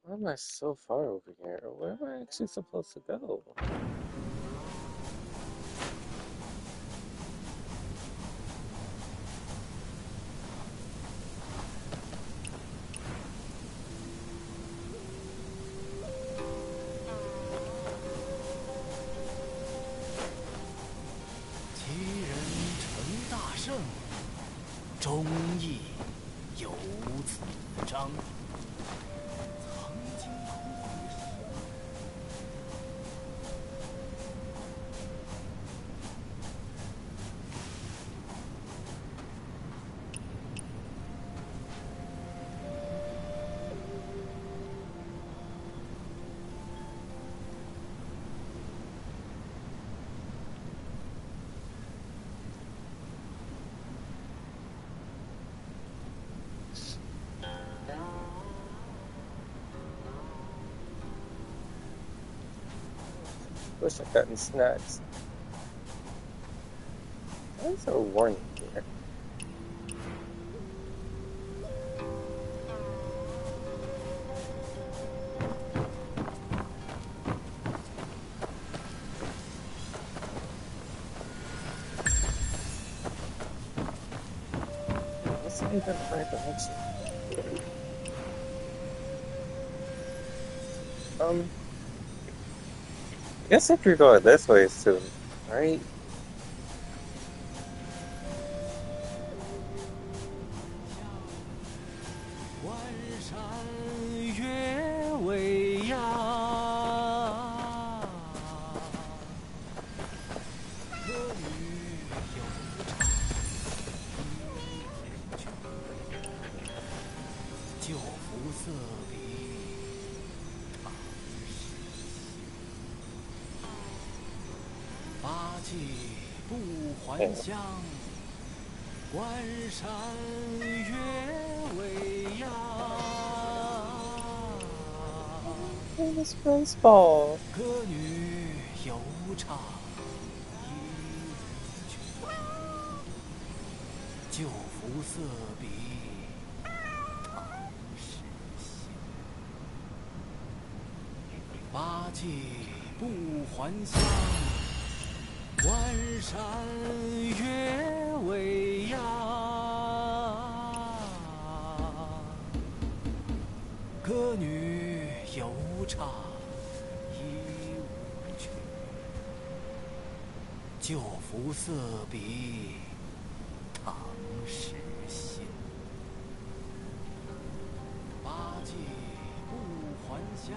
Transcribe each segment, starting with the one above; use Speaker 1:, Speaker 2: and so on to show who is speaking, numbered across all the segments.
Speaker 1: Why am I so far over here? Where am I actually supposed to go?
Speaker 2: 其人成大圣，忠义有此章。曾经孔皇的
Speaker 1: Wish I'd gotten snacks. Why is there a warning here? What's not even the right direction? I guess if you're going this way soon, right?
Speaker 2: 关山月未央，歌女犹唱一曲，旧服色比唐诗新。八戒不还乡，关山月未央。
Speaker 1: Famous baseball.
Speaker 2: 歌女犹唱一曲，旧服色比唐诗新。八戒不还乡，关山月未央。歌女犹唱一舞曲，旧服色比唐诗新。八戒不还乡。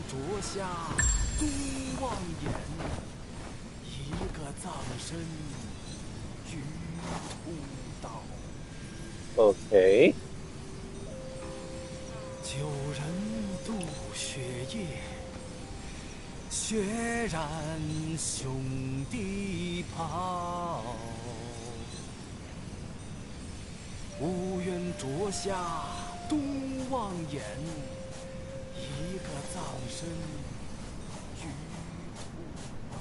Speaker 2: 着下东望眼，一个葬身于土道。
Speaker 1: Okay.
Speaker 2: 九人渡雪夜，血染兄弟袍。无缘着下东望眼，一个葬身于土道。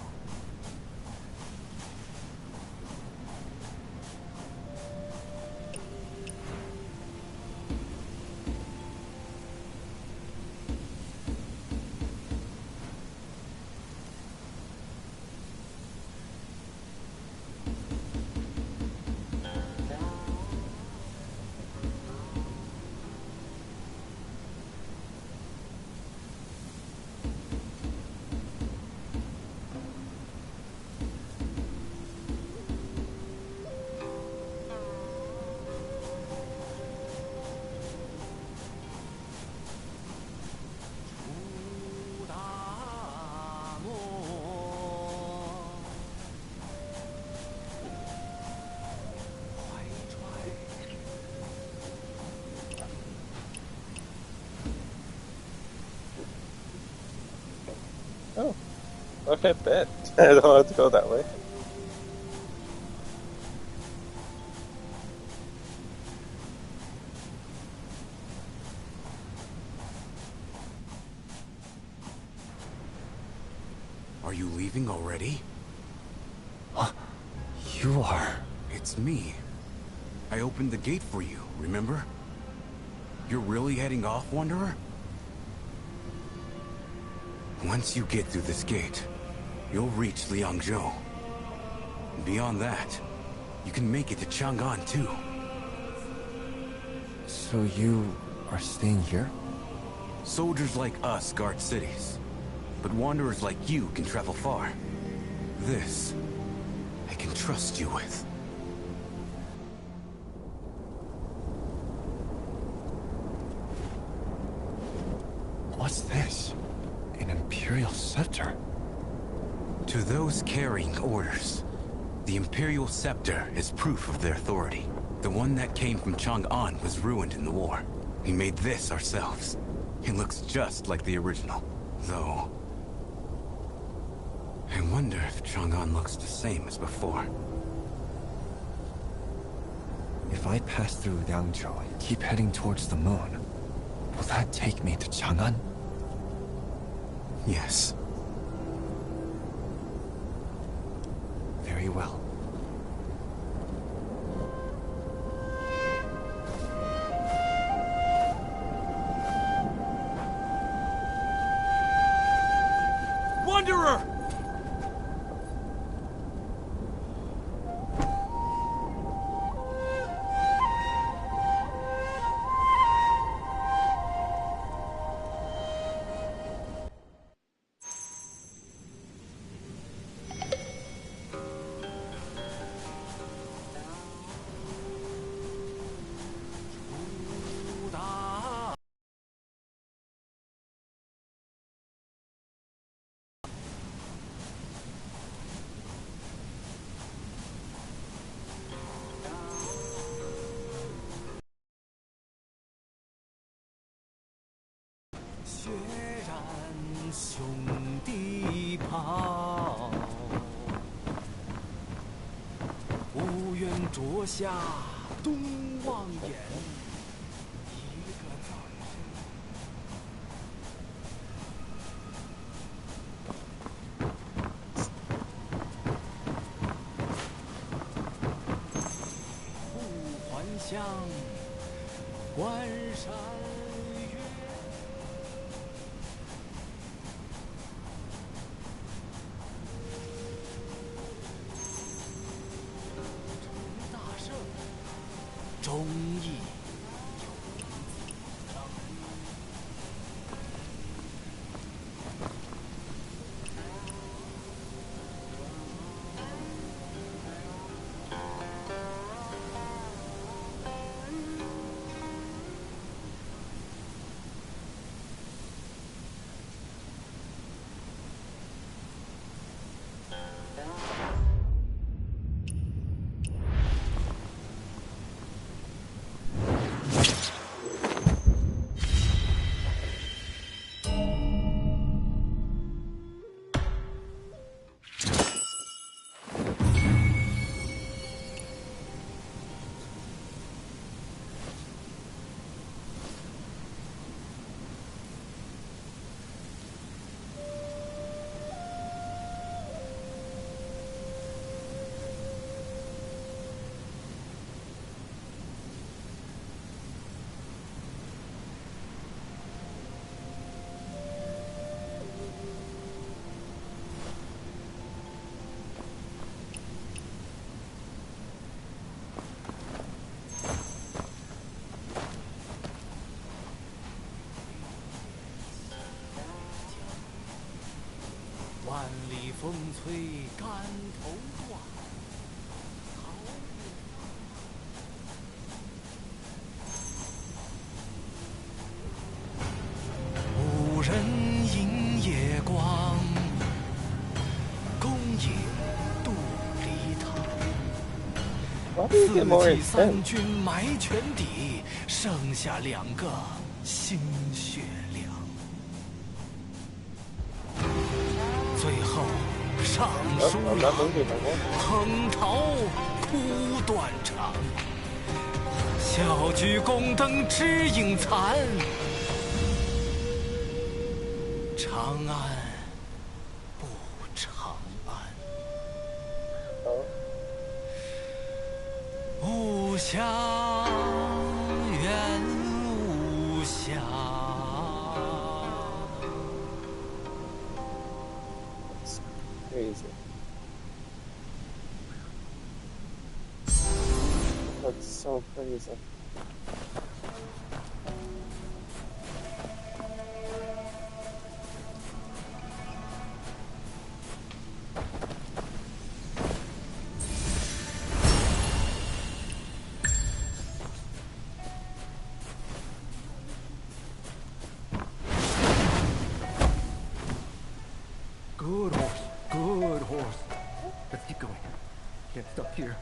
Speaker 1: Okay, bet. I don't have to go that way.
Speaker 3: Are you leaving already?
Speaker 2: You are...
Speaker 3: It's me. I opened the gate for you, remember? You're really heading off, Wanderer? Once you get through this gate, you'll reach Liangzhou. Beyond that, you can make it to Chang'an too.
Speaker 2: So you are staying here?
Speaker 3: Soldiers like us guard cities, but wanderers like you can travel far. This, I can trust you with.
Speaker 2: What's this? An Imperial scepter?
Speaker 3: To those carrying orders, the Imperial Scepter is proof of their authority. The one that came from Chang'an was ruined in the war. We made this ourselves. It looks just like the original, though... I wonder if Chang'an looks the same as before.
Speaker 2: If I pass through Liangzhou and keep heading towards the moon, will that take me to Chang'an?
Speaker 3: Yes.
Speaker 2: Very well.
Speaker 3: Wanderer!血染兄弟袍，无缘着下东望眼。一个早晨，不还乡，关山月。大圣，忠义有子章。万里风吹竿头断，好无人迎夜光，公冶杜离堂。
Speaker 1: Why do you get more
Speaker 2: 四季三
Speaker 1: intense?
Speaker 2: 军埋泉底，剩下2个心血凉。最后上书郎横桃哭断肠，小鞠宫灯只影残，长安不长安。无暇怨无暇。
Speaker 1: Crazy. That's so crazy.
Speaker 4: Good horse. Good horse. Let's keep going. Can't stop here.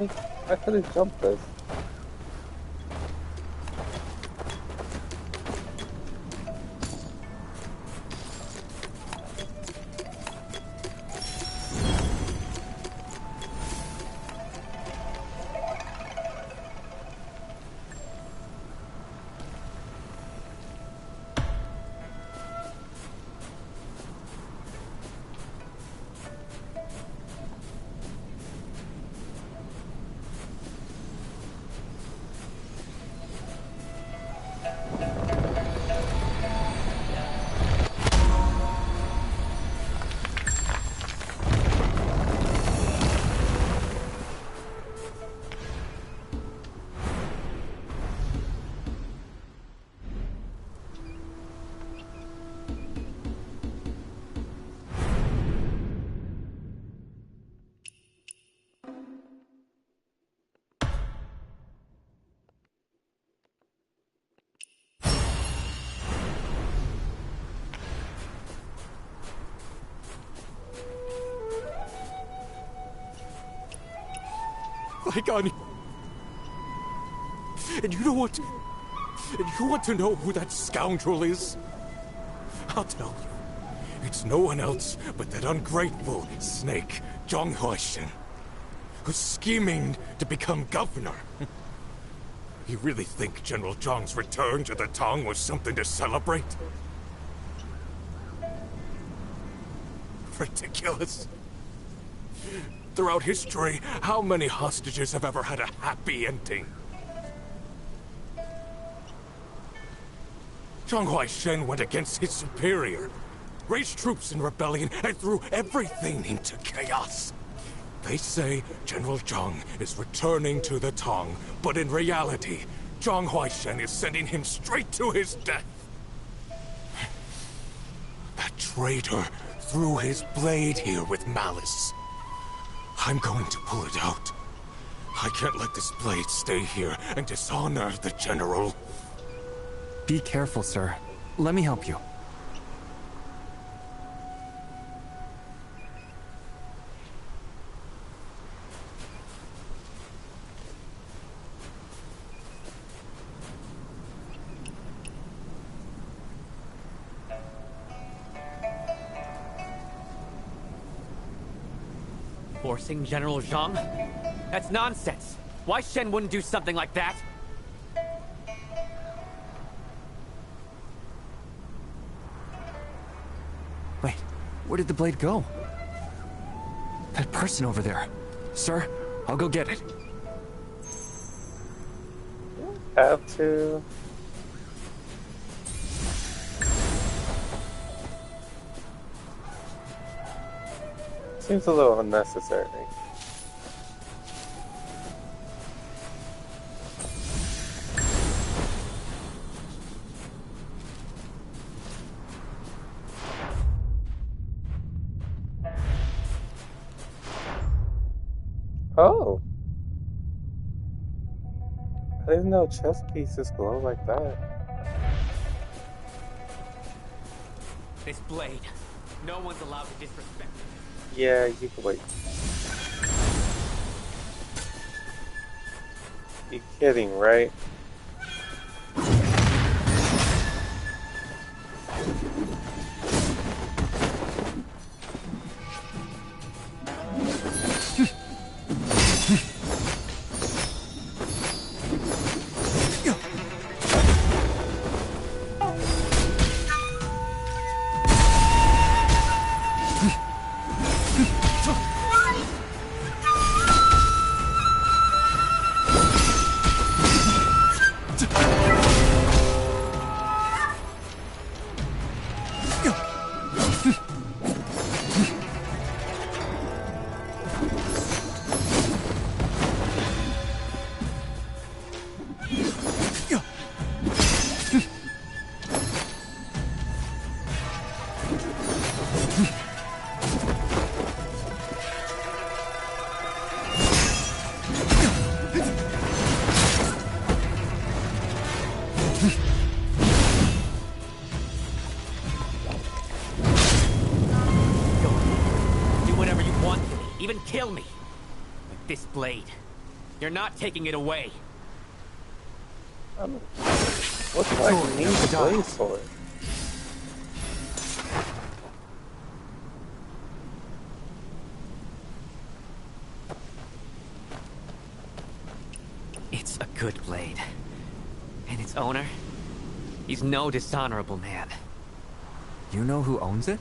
Speaker 1: I could have jumped this.
Speaker 5: Like on. And you know what? And you want to know who that scoundrel is? I'll tell you. It's no one else but that ungrateful snake, Zhang Huaishen, who's scheming to become governor. You really think General Zhang's return to the Tang was something to celebrate? Ridiculous. Throughout history, how many hostages have ever had a happy ending? Zhang Huaishen went against his superior, raised troops in rebellion, and threw everything into chaos. They say General Zhang is returning to the Tang, but in reality, Zhang Huaishen is sending him straight to his death. That traitor threw his blade here with malice. I'm going to pull it out. I can't let this blade stay here and dishonor the General.
Speaker 4: Be careful, sir. Let me help you.
Speaker 6: Forcing General Zhang? That's nonsense. Why Shen wouldn't do something like that?
Speaker 4: Wait, where did the blade go? That person over there. Sir, I'll go get it.
Speaker 1: Have to. Seems a little unnecessary. Oh. I didn't know chess pieces glow like that.
Speaker 6: This blade. No one's allowed to disrespect it.
Speaker 1: Yeah, you can wait. You kidding, right?
Speaker 6: Even kill me. With this blade, You're not taking it away.
Speaker 1: I mean, what do I need the blade for?
Speaker 6: It's a good blade. And its owner? He's no dishonorable man.
Speaker 4: You know who owns it?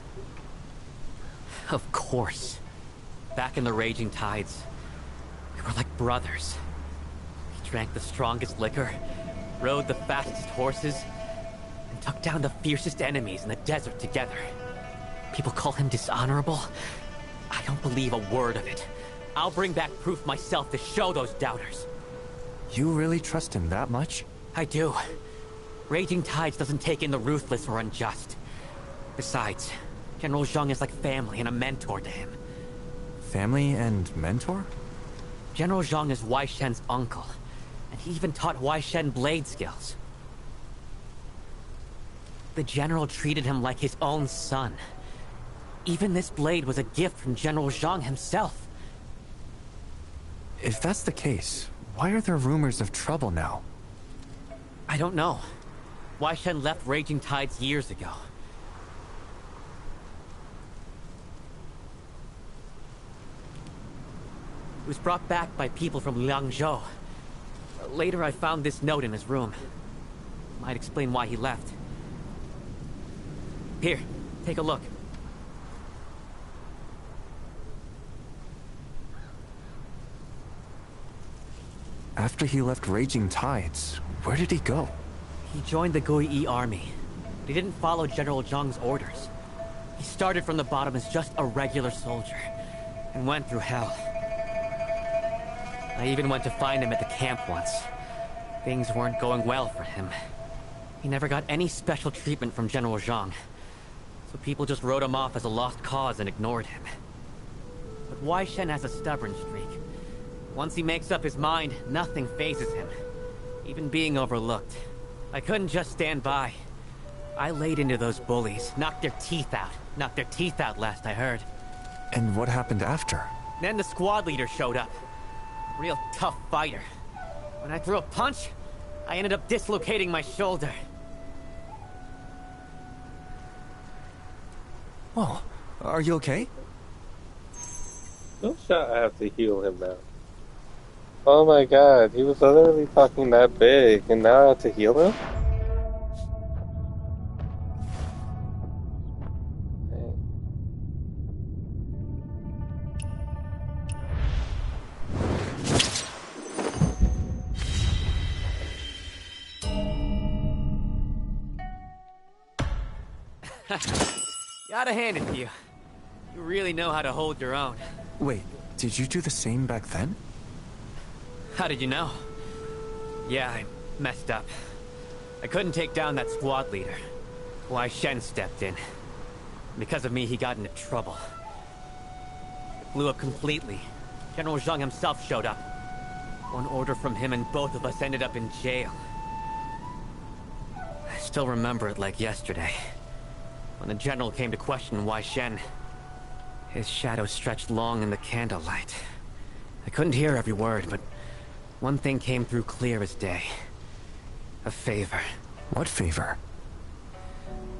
Speaker 6: Of course. Back in the Raging Tides, we were like brothers. We drank the strongest liquor, rode the fastest horses, and took down the fiercest enemies in the desert together. People call him dishonorable. I don't believe a word of it. I'll bring back proof myself to show those doubters.
Speaker 4: You really trust him that much?
Speaker 6: I do. Raging Tides doesn't take in the ruthless or unjust. Besides, General Zhang is like family and a mentor to him.
Speaker 4: Family and mentor?
Speaker 6: General Zhang is Wei Shen's uncle, and he even taught Wei Shen blade skills. The general treated him like his own son. Even this blade was a gift from General Zhang himself.
Speaker 4: If that's the case, why are there rumors of trouble now?
Speaker 6: I don't know. Wei Shen left Raging Tides years ago. He was brought back by people from Liangzhou. Later I found this note in his room. Might explain why he left. Here, take a look.
Speaker 4: After he left Raging Tides, where did he go?
Speaker 6: He joined the Guiyi army. But he didn't follow General Zhang's orders. He started from the bottom as just a regular soldier, and went through hell. I even went to find him at the camp once. Things weren't going well for him. He never got any special treatment from General Zhang, so people just wrote him off as a lost cause and ignored him. But Wei Shen has a stubborn streak. Once he makes up his mind, nothing phases him. Even being overlooked. I couldn't just stand by. I laid into those bullies, knocked their teeth out. Knocked their teeth out last I heard.
Speaker 4: And what happened after?
Speaker 6: Then the squad leader showed up. Real tough fighter. When I threw a punch, I ended up dislocating my shoulder.
Speaker 4: Whoa, are you okay?
Speaker 1: No shot I have to heal him now. Oh my god, he was literally talking that big, and now I have to heal him?
Speaker 6: Gotta hand it to you. You really know how to hold your own.
Speaker 4: Wait, did you do the same back then?
Speaker 6: How did you know? Yeah, I messed up. I couldn't take down that squad leader. Wei Shen stepped in. Because of me, he got into trouble. It blew up completely. General Zhang himself showed up. One order from him and both of us ended up in jail. I still remember it like yesterday. When the general came to question Wei Shen, his shadow stretched long in the candlelight. I couldn't hear every word, but one thing came through clear as day. A favor.
Speaker 4: What favor?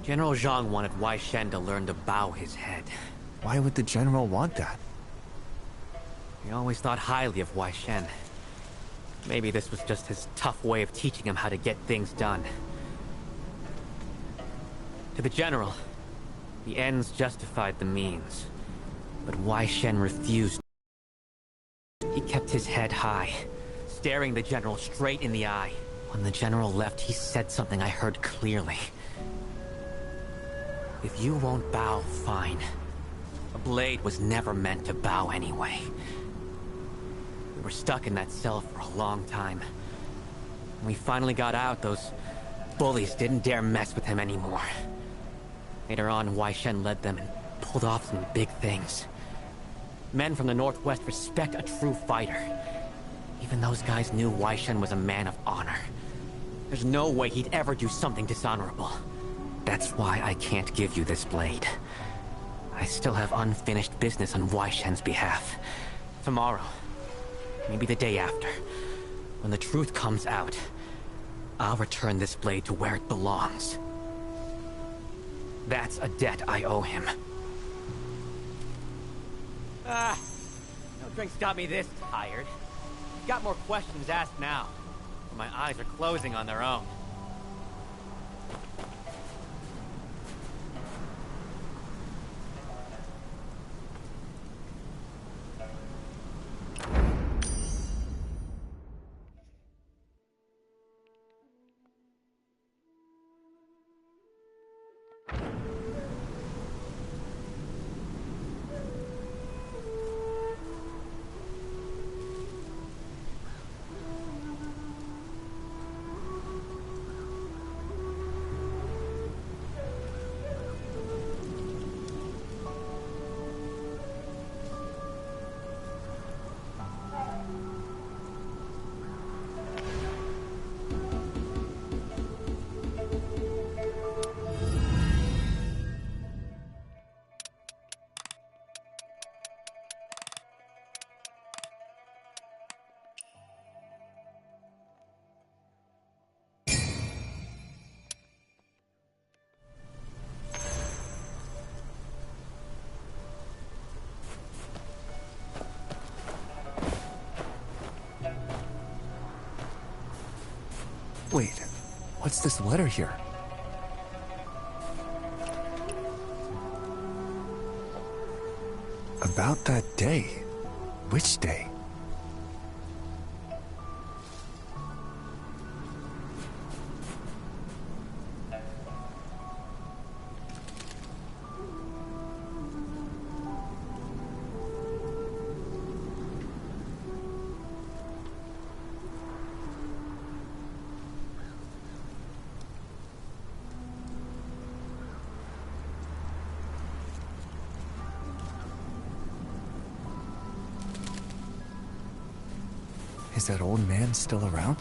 Speaker 6: General Zhang wanted Wei Shen to learn to bow his head.
Speaker 4: Why would the general want that?
Speaker 6: He always thought highly of Wei Shen. Maybe this was just his tough way of teaching him how to get things done. To the general, the ends justified the means. But Wei Shen refused. He kept his head high, staring the general straight in the eye. When the general left, he said something I heard clearly. If you won't bow, fine. A blade was never meant to bow anyway. We were stuck in that cell for a long time. When we finally got out, those bullies didn't dare mess with him anymore. Later on, Wei Shen led them and pulled off some big things. Men from the Northwest respect a true fighter. Even those guys knew Wei Shen was a man of honor. There's no way he'd ever do something dishonorable. That's why I can't give you this blade. I still have unfinished business on Wei Shen's behalf. Tomorrow, maybe the day after. When the truth comes out, I'll return this blade to where it belongs. That's a debt I owe him. No drink's got me this tired. Got more questions asked now. My eyes are closing on their own.
Speaker 4: Wait, what's this letter here? About that day. Which day? Is that old man still around?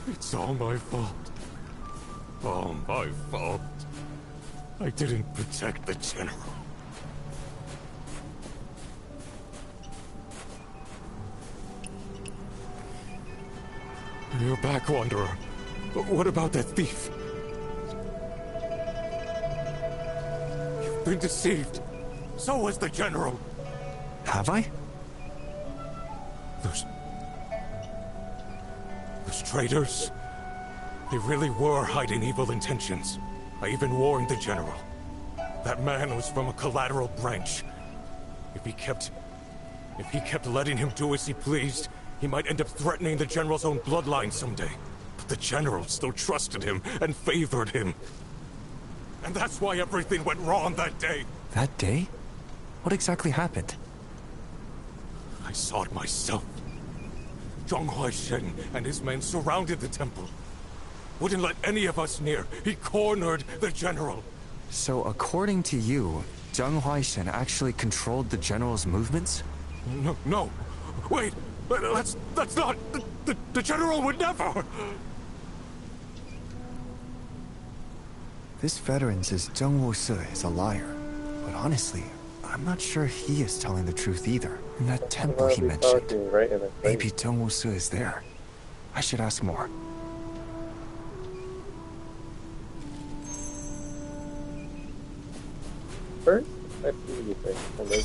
Speaker 5: It's all my fault. All my fault. I didn't protect the general. You're back, Wanderer. But what about that thief? You've been deceived. So was the general.
Speaker 4: Have I?
Speaker 5: Those traitors, they really were hiding evil intentions. I even warned the general. That man was from a collateral branch. If he kept letting him do as he pleased, he might end up threatening the general's own bloodline someday. But the general still trusted him and favored him. And that's why everything went wrong that day.
Speaker 4: That day? What exactly happened?
Speaker 5: I saw it myself. Zhang Huaishen and his men surrounded the temple. Wouldn't let any of us near. He cornered the general.
Speaker 4: So according to you, Zhang Huaishen actually controlled the general's movements?
Speaker 5: No. Wait, that's not... The general would never...
Speaker 4: This veteran says Zheng Wusi is a liar. But honestly, I'm not sure he is telling the truth either. In that temple he mentioned,
Speaker 1: Right in the face.
Speaker 4: maybe Zheng Wusi is there. I should ask more.
Speaker 1: First, I see you think, and then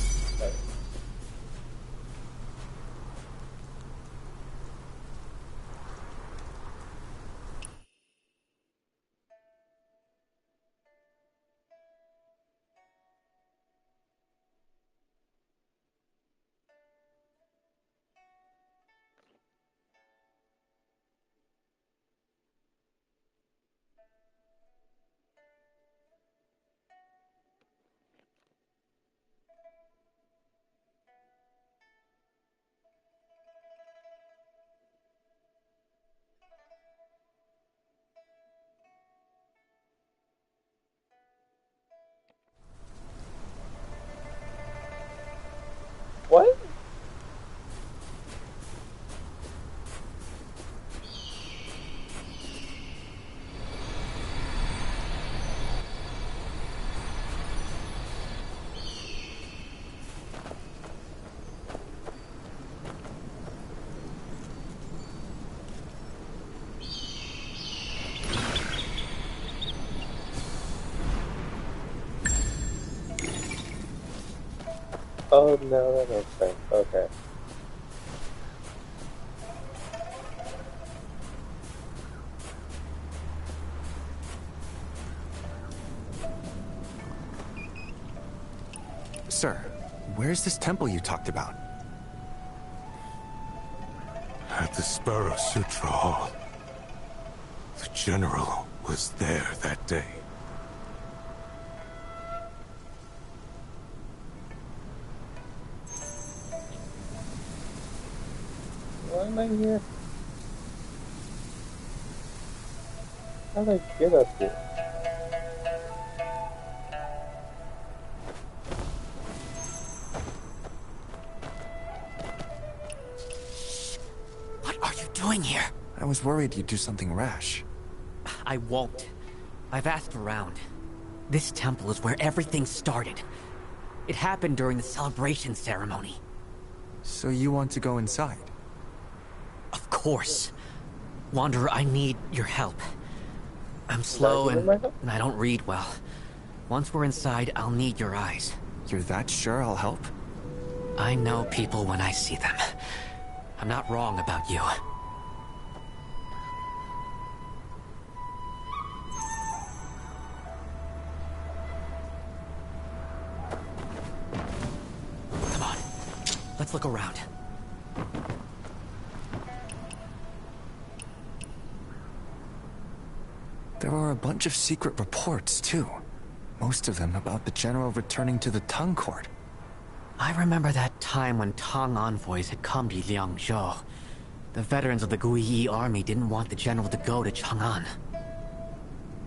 Speaker 1: Oh no, that makes sense. Okay.
Speaker 4: Sir, where's this temple you talked about?
Speaker 5: At the Sparrow Sutra Hall. The general was there that day.
Speaker 1: Why am I here? How did I get up here?
Speaker 6: What are you doing here?
Speaker 4: I was worried you'd do something rash.
Speaker 6: I won't. I've asked around. This temple is where everything started. It happened during the celebration ceremony.
Speaker 4: So you want to go inside?
Speaker 6: Of course. Wanderer, I need your help. I'm slow and I don't read well. Once we're inside, I'll need your eyes.
Speaker 4: You're that sure I'll help?
Speaker 6: I know people when I see them. I'm not wrong about you. Come on. Let's look around.
Speaker 4: There are a bunch of secret reports, too. Most of them about the general returning to the Tang court.
Speaker 6: I remember that time when Tang envoys had come to Liangzhou. The veterans of the Guiyi army didn't want the general to go to Chang'an.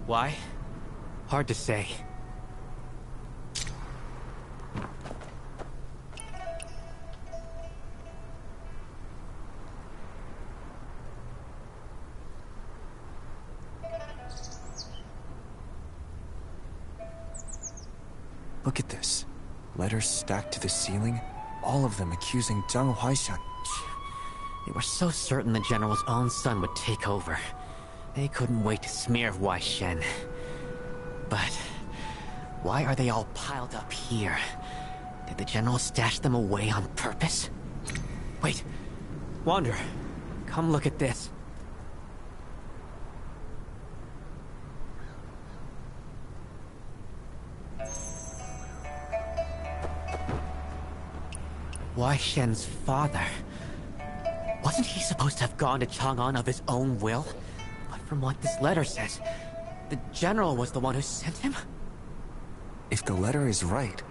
Speaker 6: Why? Hard to say.
Speaker 4: Look at this. Letters stacked to the ceiling, all of them accusing Zhang Huaishan.
Speaker 6: They were so certain the general's own son would take over. They couldn't wait to smear Wei Shen. But why are they all piled up here? Did the general stash them away on purpose? Wait, Wanderer, come look at this. Wei Shen's father. Wasn't he supposed to have gone to Chang'an of his own will? But from what this letter says, the general was the one who sent him?
Speaker 4: If the letter is right,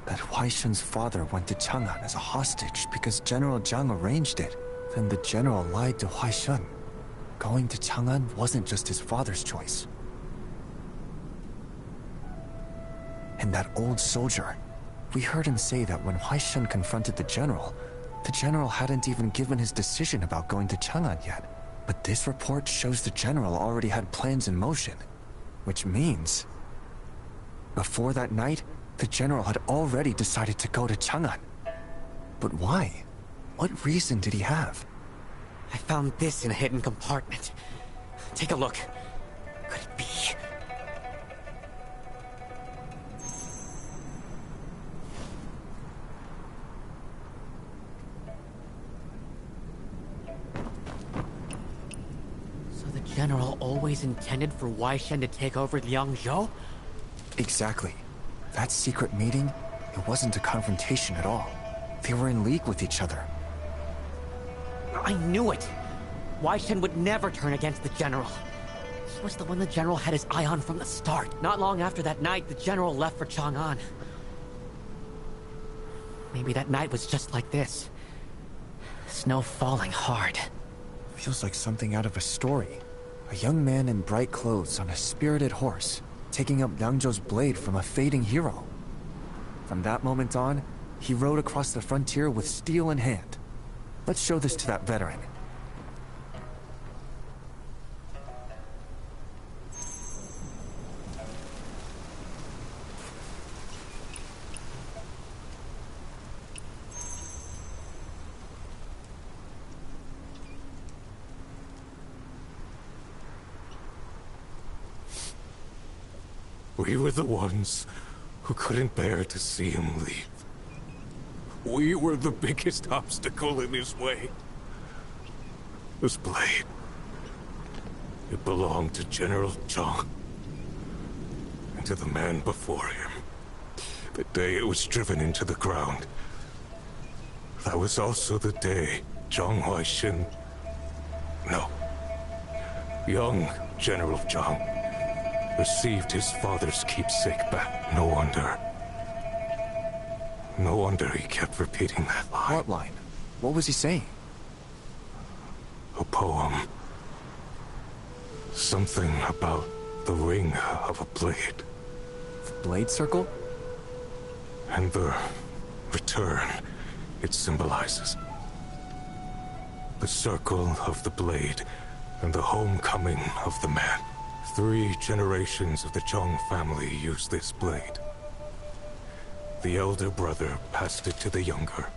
Speaker 4: that Huaishan's father went to Chang'an as a hostage because General Zhang arranged it, then the general lied to Huaishan. Going to Chang'an wasn't just his father's choice. And that old soldier, we heard him say that when Huaishan confronted the general hadn't even given his decision about going to Chang'an yet. But this report shows the general already had plans in motion. Which means, before that night, the general had already decided to go to Chang'an. But why? What reason did he have?
Speaker 6: I found this in a hidden compartment. Take a look. Could it be? So the general always intended for Wei Shen to take over Liangzhou?
Speaker 4: Exactly. That secret meeting, it wasn't a confrontation at all. They were in league with each other.
Speaker 6: I knew it! Wei Shen would never turn against the general. He was the one the general had his eye on from the start. Not long after that night, the general left for Chang'an. Maybe that night was just like this. Snow falling hard.
Speaker 4: Feels like something out of a story. A young man in bright clothes on a spirited horse, taking up Yangzhou's blade from a fading hero. From that moment on, he rode across the frontier with steel in hand. Let's show this to that veteran.
Speaker 5: We were the ones who couldn't bear to see him leave. We were the biggest obstacle in his way. This blade, it belonged to General Chong, and to the man before him. The day it was driven into the ground, that was also the day Zhang Huaixin... No. Young General Zhang received his father's keepsake back. No wonder. No wonder he kept repeating that line.
Speaker 4: What line? What was he saying?
Speaker 5: A poem. Something about the ring of a blade.
Speaker 4: The blade circle?
Speaker 5: And the return it symbolizes. The circle of the blade and the homecoming of the man. 3 generations of the Chong family use this blade. The elder brother passed it to the younger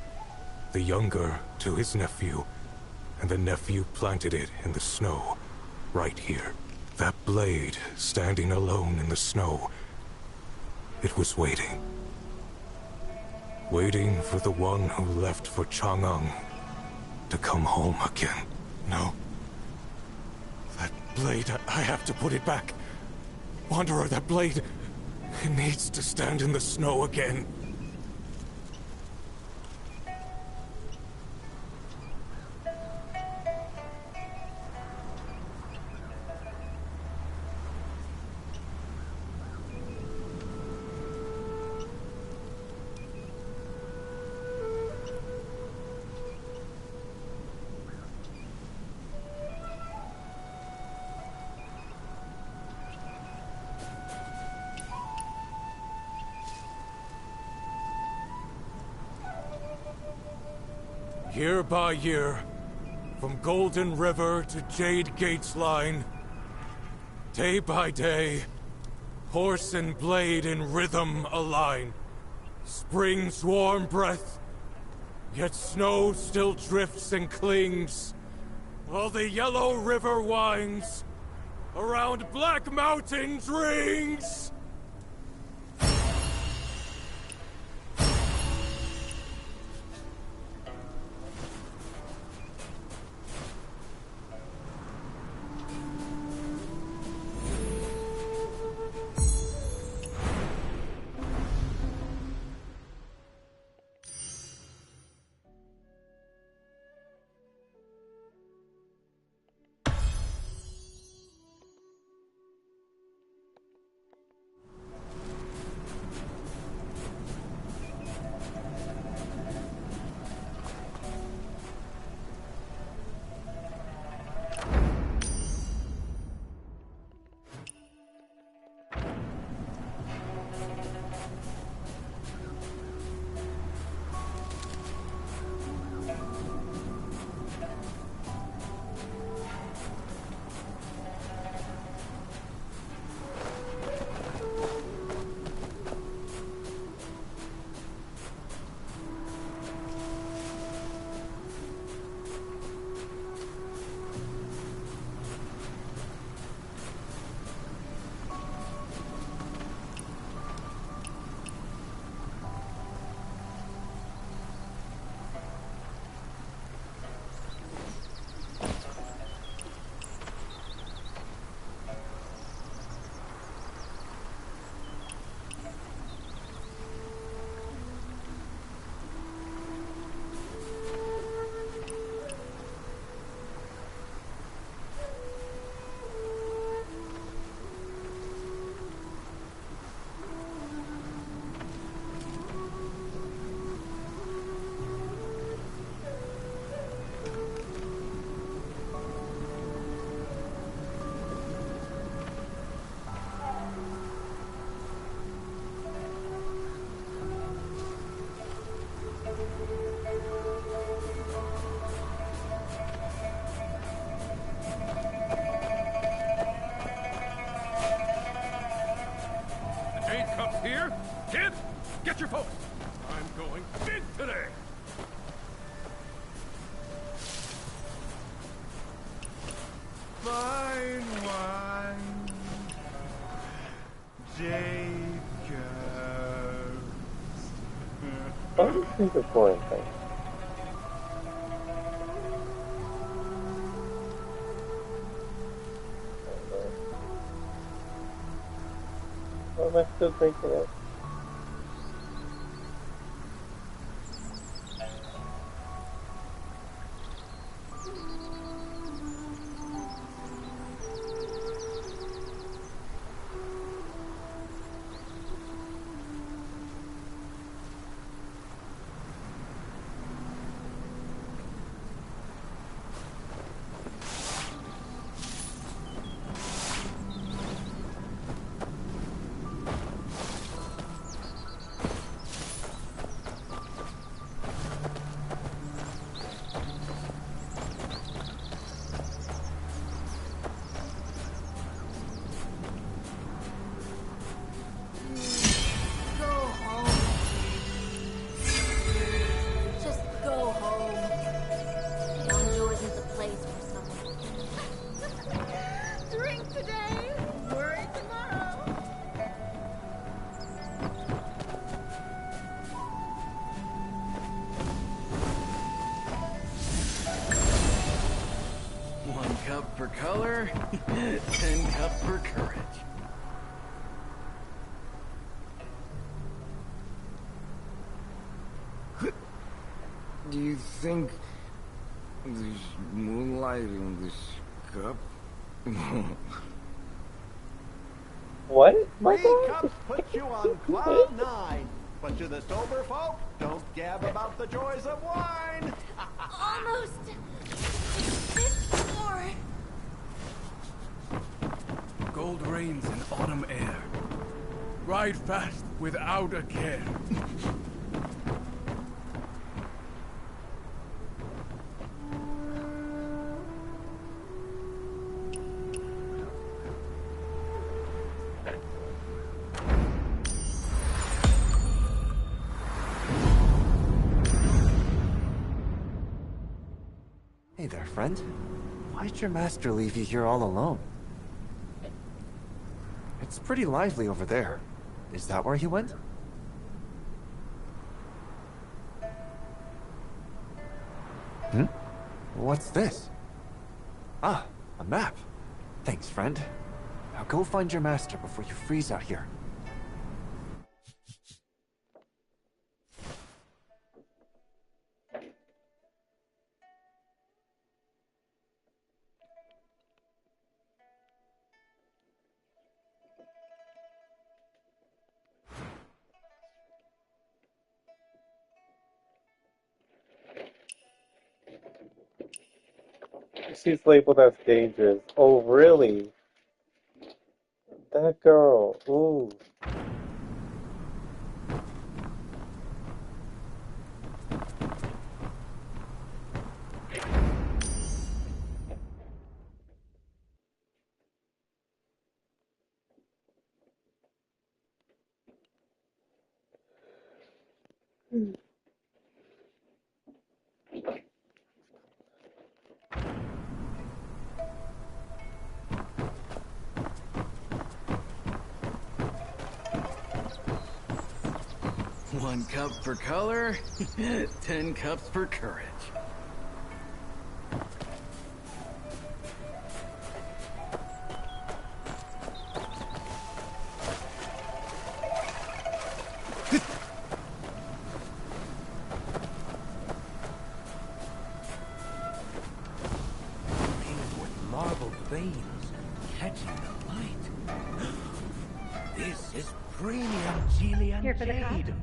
Speaker 5: to his nephew, and the nephew planted it in the snow, right here. That blade, standing alone in the snow, it was waiting. Waiting for the one who left for Chang'an to come home again. No. That blade, I have to put it back. Wanderer, that blade, it needs to stand in the snow again. Year by year, from Golden River to Jade Gates line, day by day, horse and blade in rhythm align. Spring's warm breath, yet snow still drifts and clings, while the yellow river winds, around Black Mountain's rings!
Speaker 7: Here? Kid, get your post. I'm going big today.
Speaker 8: Fine wine, Jade girls.
Speaker 1: Oh, this is a boring thing. Why am I still drinking it?
Speaker 9: Go home. Just go home. Yangzhou isn't the place for someone. Drink today, worry tomorrow.
Speaker 2: One cup for color, 10 cups for courage.
Speaker 8: Do you think there's moonlight in this cup?
Speaker 1: What?
Speaker 10: Three cups put you on cloud nine. But to the sober folk, don't gab about the joys of wine.
Speaker 9: Almost. This more.
Speaker 7: Gold rains in autumn air. Ride fast without a care.
Speaker 4: Hey there, friend. Why'd your master leave you here all alone? It's pretty lively over there. Is that where he went? Hmm? What's this? Ah, a map. Thanks, friend. Now go find your master before you freeze out here.
Speaker 1: She's labeled as dangerous. Oh, really? That girl. Ooh.
Speaker 2: One cup for color, 10 cups for courage.
Speaker 5: Filled with marble veins, catching the light. This is premium Chilean
Speaker 9: Here for the
Speaker 5: jade.
Speaker 9: cup?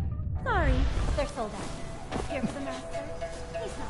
Speaker 9: Sorry, they're sold out. Here for the master? He's not.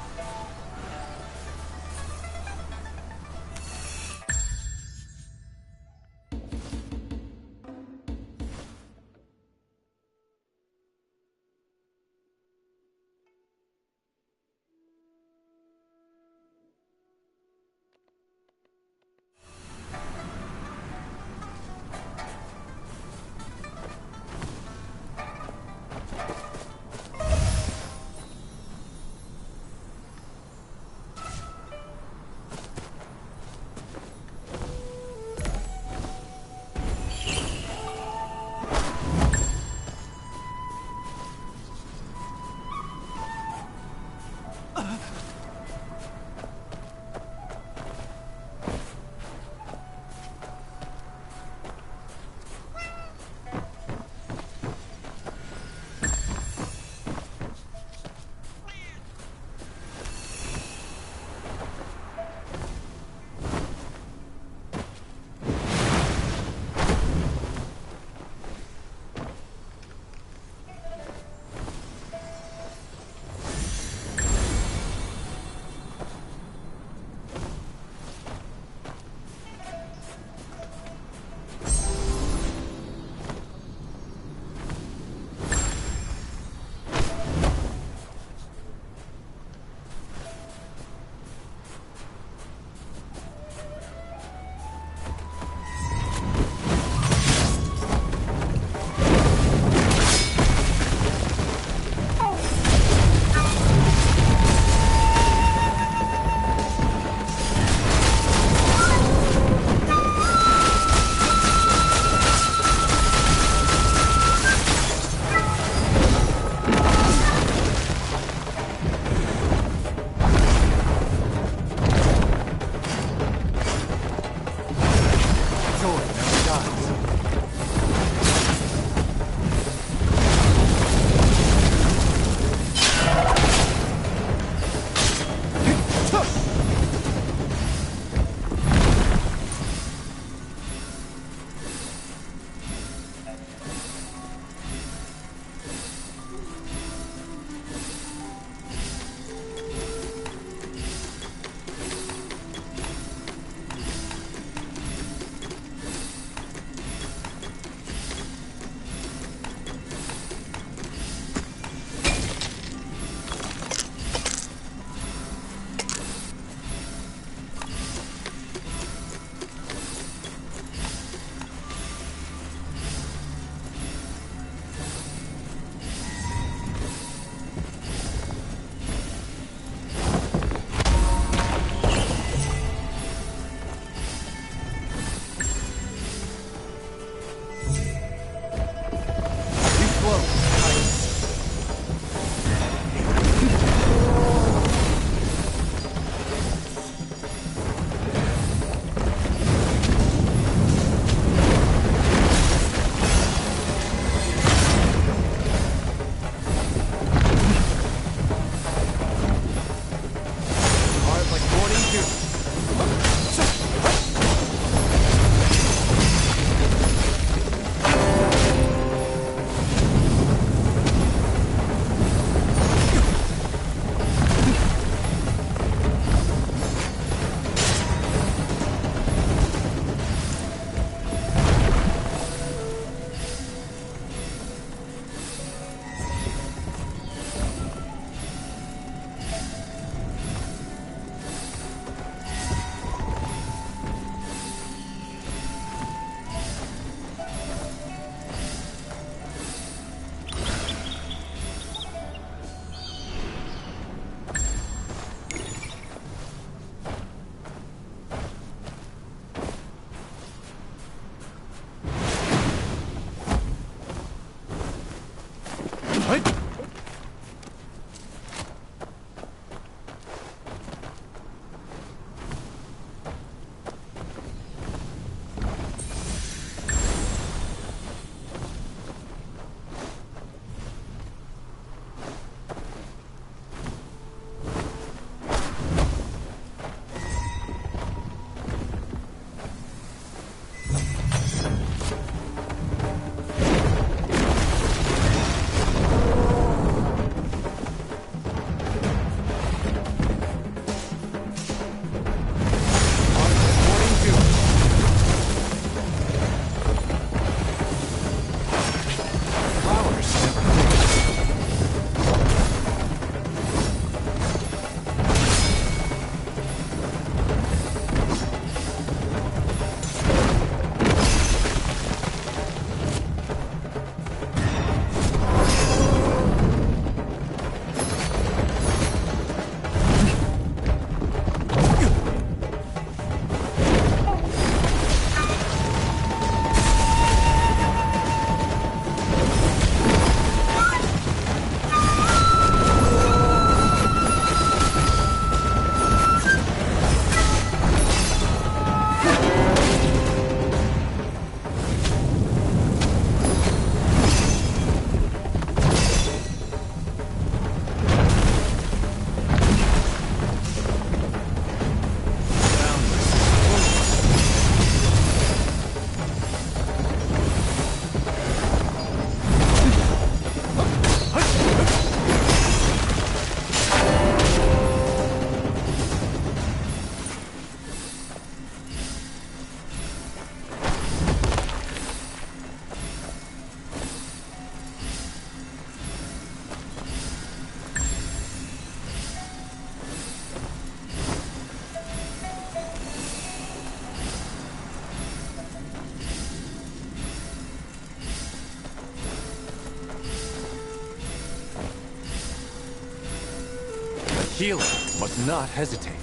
Speaker 4: healer must not hesitate.